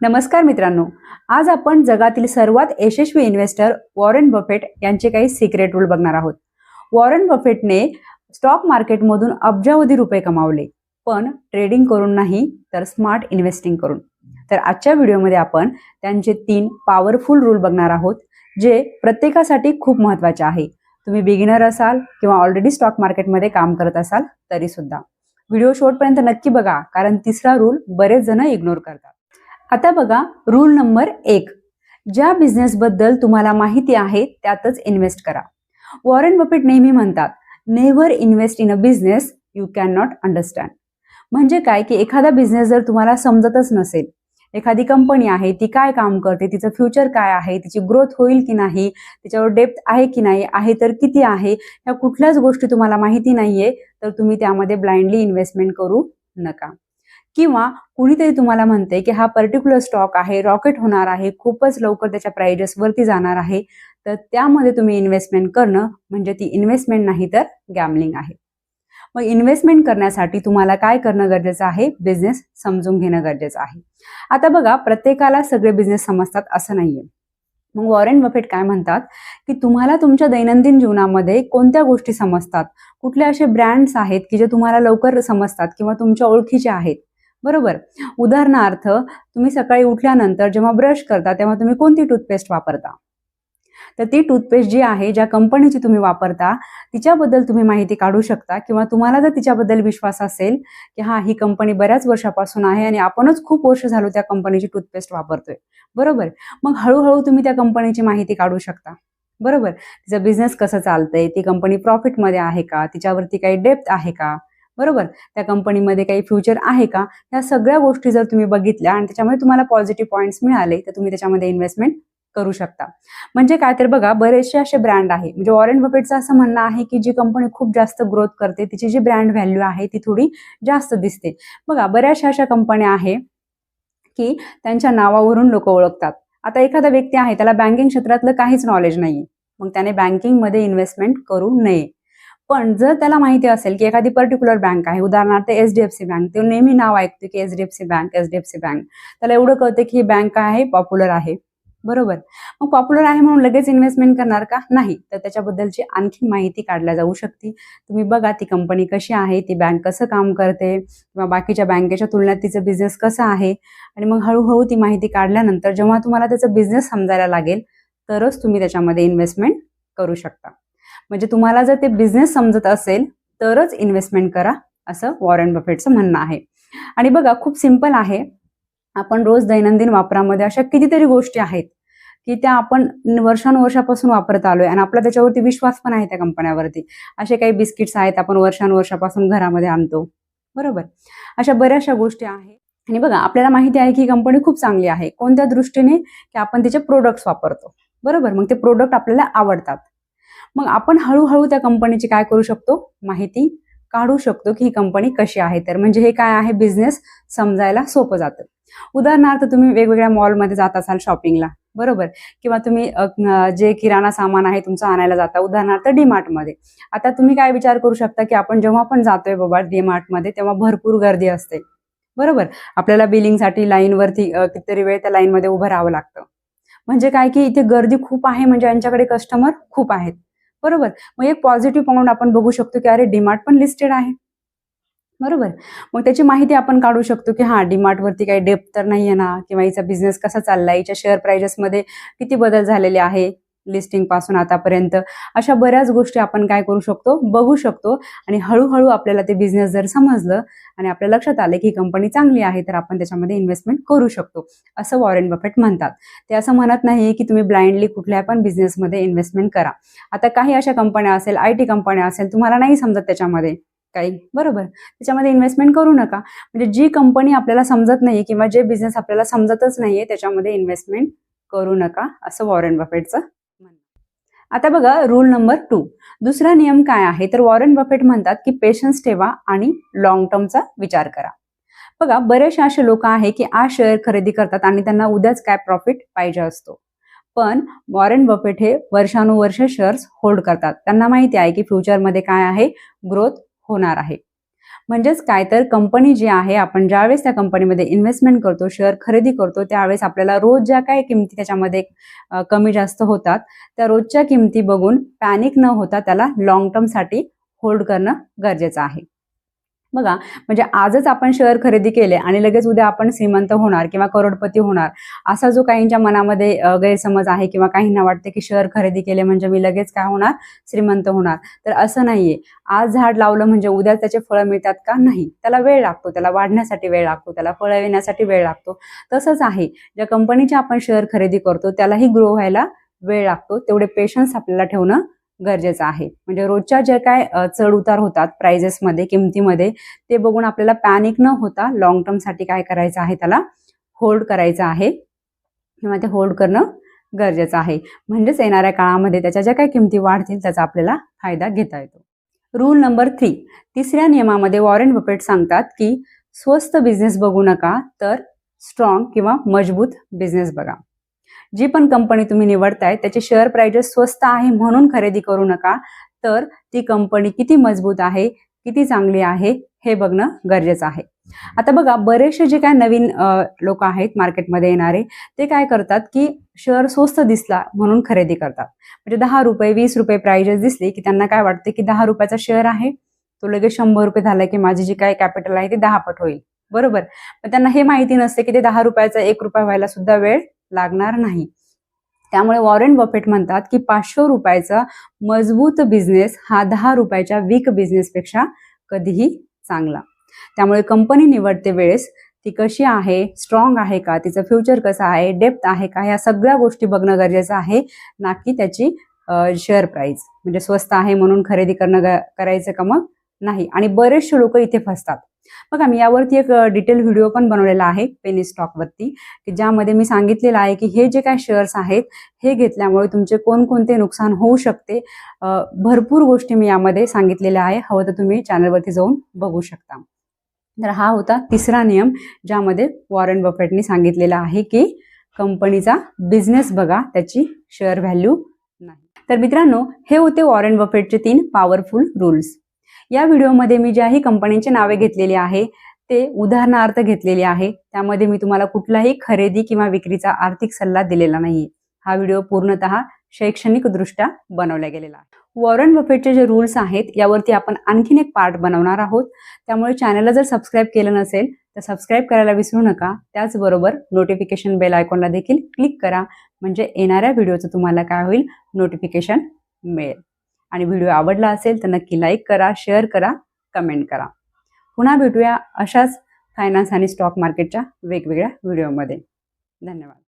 नमस्कार मित्रांनो, आज आपण जगातील सर्वात यशस्वी इन्व्हेस्टर वॉरेन बफेट यांचे काही सिक्रेट रूल बघणार आहोत. वॉरेन बफेटने स्टॉक मार्केटमधून अब्जावधी रुपये कमावले, पण ट्रेडिंग करून नाही तर स्मार्ट इन्व्हेस्टिंग करून. तर आजच्या व्हिडिओमध्ये आपण त्यांचे 3 पॉवरफुल रूल बघणार आहोत, जे प्रत्येकासाठी खूप महत्त्वाचे आहे. तुम्ही बिगिनर असाल किंवा ऑलरेडी स्टॉक मार्केटमध्ये काम करत असाल तरी सुद्धा व्हिडिओ शेवटपर्यंत नक्की बघा, कारण तिसरा रूल बरेच जण इग्नोर करतात. आता बघा, रूल नंबर 1, ज्या बिझनेसबद्दल तुम्हाला माहिती आहे त्यातच इन्व्हेस्ट करा. वॉरेन बफेट नेहमी म्हणतात, never invest in a business you can not understand. म्हणजे काय की एखादा बिझनेस जर तुम्हाला समजतच नसेल, एखादी कंपनी आहे ती काय काम करते, तिचं फ्युचर काय आहे, तिची ग्रोथ होईल की नाही, तिच्यावर डेप्थ आहे की नाही, आहे तर किती आहे, ह्या कुठल्याच गोष्टी तुम्हाला माहिती नाहीये, तर तुम्ही त्यामध्ये ब्लाइंडली इन्व्हेस्टमेंट करू नका. किंवा कुणीतरी तुम्हाला म्हणते की हा पर्टिक्युलर स्टॉक आहे, रॉकेट होणार आहे, खूपच लवकर त्याच्या प्राइजेस वरती जाणार आहे, तर त्यामध्ये तुम्ही इन्व्हेस्टमेंट करणं म्हणजे ती इन्व्हेस्टमेंट नाही तर गॅमलिंग आहे. मग इन्व्हेस्टमेंट करण्यासाठी तुम्हाला काय करणं गरजेचं आहे? बिझनेस समजून घेणं गरजेचं आहे. आता बघा, प्रत्येकाला सगळे बिझनेस समजतात असं नाहीये. मग वॉरेन बफेट काय म्हणतात की तुम्हाला तुमच्या दैनंदिन जीवनामध्ये कोणत्या गोष्टी समजतात, कुठले असे ब्रँड्स आहेत की जे तुम्हाला लवकर समजतात किंवा तुमच्या ओळखीचे आहेत, बरोबर. उदाहरणार्थ, तुम्ही सकाळी उठल्यानंतर जेव्हा ब्रश करता तेव्हा तुम्ही कोणती टूथपेस्ट वापरता, तर ती टूथपेस्ट जी आहे, ज्या कंपनीची तुम्ही वापरता तिच्याबद्दल तुम्ही माहिती काढू शकता. किंवा तुम्हाला जर तिच्याबद्दल विश्वास असेल की हा, ही कंपनी बऱ्याच वर्षापासून आहे आणि आपणच खूप वर्ष झालो त्या कंपनीची टूथपेस्ट वापरतोय, बरोबर, मग हळूहळू तुम्ही त्या कंपनीची माहिती काढू शकता, बरोबर. तिचा बिझनेस कसं चालतंय, ती कंपनी प्रॉफिटमध्ये आहे का, तिच्यावरती काही डेप्थ आहे का, बरोबर, त्या कंपनीमध्ये काही फ्युचर आहे का, या सगळ्या गोष्टी जर तुम्ही बघितल्या आणि त्याच्यामध्ये तुम्हाला पॉझिटिव्ह पॉईंट्स मिळाले, तर तुम्ही त्याच्यामध्ये इन्व्हेस्टमेंट करू शकता. म्हणजे काय, तर बघा, बरेचसे असे ब्रँड आहे, म्हणजे वॉरेन बफेटचं असं म्हणणं आहे की जी कंपनी खूप जास्त ग्रोथ करते तिची जी ब्रँड व्हॅल्यू आहे ती थोडी जास्त दिसते. बघा, बऱ्याचशा अशा कंपन्या आहे की त्यांच्या नावावरून लोक ओळखतात. आता एखादा व्यक्ती आहे, त्याला बँकिंग क्षेत्रातलं काहीच नॉलेज नाहीये, मग त्याने बँकिंगमध्ये इन्व्हेस्टमेंट करू नये. पण जर त्याला माहिती असेल की एखादी पर्टिक्युलर बँक आहे, उदाहरणार्थ एचडीएफसी बँक, ते नेहमी नाव ऐकतो की एचडीएफसी बँक, एचडीएफसी बँक, त्याला एवढं कळतं की ही बँक काय आहे, पॉप्युलर आहे, बरोबर. मग पॉप्युलर आहे म्हणून लगेच इन्व्हेस्टमेंट करणार का? नाही. तर त्याच्याबद्दलची आणखी माहिती काढल्या जाऊ शकते. तुम्ही बघा ती कंपनी कशी आहे, ती बँक कसं काम करते, किंवा बाकीच्या बँकेच्या तुलनेत तिचं बिझनेस कसं आहे, आणि मग हळूहळू ती माहिती काढल्यानंतर जेव्हा तुम्हाला त्याचा बिझनेस समजायला लागेल, तरच तुम्ही त्याच्यामध्ये इन्व्हेस्टमेंट करू शकता. म्हणजे तुम्हाला जर ते बिझनेस समजत असेल तरच इन्व्हेस्टमेंट करा, असं वॉरेन बफेटचं म्हणणं आहे. आणि बघा, खूप सिंपल आहे. आपण रोज दैनंदिन वापरामध्ये अशा कितीतरी गोष्टी आहेत की त्या आपण वर्षानुवर्षापासून वापरत आलोय आणि आपला त्याच्यावरती विश्वास पण आहे त्या कंपन्यावरती. असे काही बिस्किट्स आहेत आपण वर्षानुवर्षापासून घरामध्ये आणतो, बरोबर. अशा बऱ्याचशा गोष्टी आहेत. आणि बघा, आपल्याला माहिती आहे की ही कंपनी खूप चांगली आहे. कोणत्या दृष्टीने? की आपण तिचे प्रोडक्ट्स वापरतो, बरोबर. मग ते प्रोडक्ट आपल्याला आवडतात. मग आपण हळूहळू त्या कंपनीची काय करू शकतो? माहिती काढू शकतो की ही कंपनी कशी आहे. तर म्हणजे हे काय आहे, बिझनेस समजायला सोपं जातं. उदाहरणार्थ, तुम्ही वेगवेगळ्या मॉलमध्ये जात असाल शॉपिंगला, बरोबर, किंवा तुम्ही जे किराणा सामान आहे तुमचं आणायला जाता, उदाहरणार्थ डीमार्टमध्ये. आता तुम्ही काय विचार करू शकता की आपण जेव्हा पण जातोय बाबा डीमार्टमध्ये तेव्हा भरपूर गर्दी असते, बरोबर. आपल्याला बिलिंगसाठी लाईनवरती कितीतरी वेळ त्या लाईनमध्ये उभं राहावं लागतं. म्हणजे काय की इथे गर्दी खूप आहे, म्हणजे यांच्याकडे कस्टमर खूप आहेत, बरोबर. मग एक पॉझिटिव्ह पॉइंट आपण बघू शकतो की अरे, डीमार्ट पण लिस्टेड आहे, बरोबर. मग त्याची माहिती आपण काढू शकतो की हा, डीमार्ट वरती काही डेप्थ तर नाहीये ना, किंवा हिचा बिझनेस कसा चाललाय, हिच्या शेअर प्राइजेसमध्ये किती बदल झालेले आहे लिस्टिंग पासून आतापर्यंत. अशा बऱ्याच गोष्टी आपण काय करू शकतो, बघू शकतो. आणि हळूहळू आपल्याला ते बिझनेस जर समजलं आणि आपल्या लक्षात आलं की कंपनी चांगली आहे, तर आपण त्याच्यामध्ये इन्व्हेस्टमेंट करू शकतो, असं वॉरेन बफेट म्हणतात. ते असं म्हणत नाही की तुम्ही ब्लाइंडली कुठल्या पण बिझनेसमध्ये इन्व्हेस्टमेंट करा. आता काही अशा कंपन्या असेल, IT कंपन्या असेल, तुम्हाला नाही समजत त्याच्यामध्ये काही, बरोबर, त्याच्यामध्ये इन्व्हेस्टमेंट करू नका. म्हणजे जी कंपनी आपल्याला समजत नाही किंवा जे बिझनेस आपल्याला समजतच नाहीये त्याच्यामध्ये इन्व्हेस्टमेंट करू नका, असं वॉरेन बफेटचं म्हणणं. आता बघा, रूल नंबर 2, दुसरा नियम काय आहे, तर वॉरेन बफेट म्हणतात की पेशन्स ठेवा आणि लॉंग टर्मचा विचार करा. बघा, बरेचसे असे लोक आहे की आज शेअर खरेदी करतात आणि त्यांना उद्याच काय प्रॉफिट पाहिजे असतो. पण वॉरेन बफेट हे वर्षानुवर्ष शेअर्स होल्ड करतात. त्यांना माहिती आहे की फ्युचरमध्ये काय आहे, ग्रोथ होणार आहे. म्हणजेच काय तर कंपनी जी आहे, आपण ज्यावेळेस त्या कंपनीमध्ये इन्व्हेस्टमेंट करतो, शेअर खरेदी करतो, त्यावेळेस आपल्याला रोज ज्या काही किमती त्याच्यामध्ये कमी जास्त होतात, त्या रोजच्या किमती बघून पॅनिक न होता त्याला लॉंग टर्मसाठी होल्ड करणं गरजेचं आहे. बघा, म्हणजे आजच आपण शेअर खरेदी केले आणि लगेच उद्या आपण श्रीमंत होणार किंवा करोडपती होणार, असा जो काहींच्या मनामध्ये गैरसमज आहे किंवा काहींना वाटते की शेअर खरेदी केले म्हणजे मी लगेच काय होणार, श्रीमंत होणार. तर असं नाहीये. आज झाड लावलं म्हणजे उद्या त्याचे फळं मिळतात का? नाही. त्याला वेळ लागतो, त्याला वाढण्यासाठी वेळ लागतो, त्याला फळं येण्यासाठी वेळ लागतो. तसंच आहे, ज्या कंपनीचे आपण शेअर खरेदी करतो त्यालाही ग्रो व्हायला वेळ लागतो. तेवढे पेशन्स आपल्याला ठेवणं गरजेचं आहे. म्हणजे रोजच्या जे काय चढ उतार होतात प्राइजेसमध्ये, किमतीमध्ये, ते बघून आपल्याला पॅनिक न होता लॉंग टर्मसाठी काय करायचं आहे, त्याला होल्ड करायचं आहे किंवा ते होल्ड करणं गरजेचं आहे. म्हणजेच येणाऱ्या काळामध्ये त्याच्या ज्या काही किमती वाढतील त्याचा आपल्याला फायदा घेता येतो. रूल नंबर 3, तिसऱ्या नियमामध्ये वॉरेन बफेट सांगतात की स्वस्त बिझनेस बघू नका, तर स्ट्रॉंग किंवा मजबूत बिझनेस बघा. जी पण कंपनी तुम्ही निवडताय त्याचे शेअर प्राइजेस स्वस्त आहे म्हणून खरेदी करू नका, तर ती कंपनी किती मजबूत आहे, किती चांगली आहे हे बघणं गरजेचं आहे. आता बघा, बरेचसे जे काय नवीन लोक आहेत मार्केटमध्ये येणारे, ते काय करतात की शेअर स्वस्त दिसला म्हणून खरेदी करतात. म्हणजे 10 रुपये 20 रुपये प्राइजेस दिसली की त्यांना काय वाटते की 10 रुपयाचा शेअर आहे, तो लगेच 100 रुपये झाला की माझी जी काय कॅपिटल आहे ती 10 पट होईल. बरोबर. पण त्यांना हे माहिती नसते की ते 10 रुपयाचा 1 रुपया व्हायला सुद्धा वेळ लागणार नाही. त्यामुळे वॉरेन बफेट म्हणतात की 500 रुपयाचा मजबूत बिझनेस हा 10 रुपयाच्या वीक बिझनेसपेक्षा कधीही चांगला. त्यामुळे कंपनी निवडते वेळेस ती कशी आहे, स्ट्रॉंग आहे का, तिचं फ्युचर कसं आहे, डेप्थ आहे का, ह्या सगळ्या गोष्टी बघणं गरजेचं आहे, ना की त्याची शेअर प्राइस. म्हणजे स्वस्त आहे म्हणून खरेदी करायचं का मग नाही. आणि बरेचसे लोक इथे फसतात. बघा, मी यावरती एक डिटेल व्हिडिओ पण बनवलेला आहे पेनी स्टॉकवरती, की ज्यामध्ये मी सांगितलेलं आहे की हे जे काय शेअर्स आहेत हे घेतल्यामुळे तुमचे कोणकोणते नुकसान होऊ शकते. भरपूर गोष्टी मी यामध्ये सांगितलेल्या आहे. हवं तर तुम्ही चॅनलवरती जाऊन बघू शकता. तर हा होता तिसरा नियम, ज्यामध्ये वॉरेन बफेटनी सांगितलेला आहे की कंपनीचा बिझनेस बघा, त्याची शेअर व्हॅल्यू नाही. तर मित्रांनो, हे होते वॉरेन बफेटचे 3 पॉवरफुल रूल्स. या व्हिडिओमध्ये मी ज्याही कंपनीची नावे घेतलेली आहे ते उदाहरणार्थ घेतलेले आहे. त्यामध्ये मी तुम्हाला कुठलाही खरेदी किंवा विक्रीचा आर्थिक सल्ला दिलेला नाही. हा व्हिडिओ पूर्णतः शैक्षणिकदृष्ट्या बनवला गेलेला आहे. वॉरेन बफेटचे जे रूल्स आहेत यावरती आपण आणखीन एक पार्ट बनवणार आहोत. त्यामुळे चॅनलला जर सबस्क्राईब केलं नसेल तर सबस्क्राईब करायला विसरू नका. त्याचबरोबर नोटिफिकेशन बेल आयकॉनला देखील क्लिक करा, म्हणजे येणाऱ्या व्हिडिओचं तुम्हाला काय होईल, नोटिफिकेशन मिळेल. आणि व्हिडिओ आवडला असेल तर नक्की लाईक करा, शेअर करा, कमेंट करा. पुन्हा भेटूया अशाच फायनान्स आणि स्टॉक मार्केटच्या वेगवेगळ्या व्हिडिओमध्ये. धन्यवाद.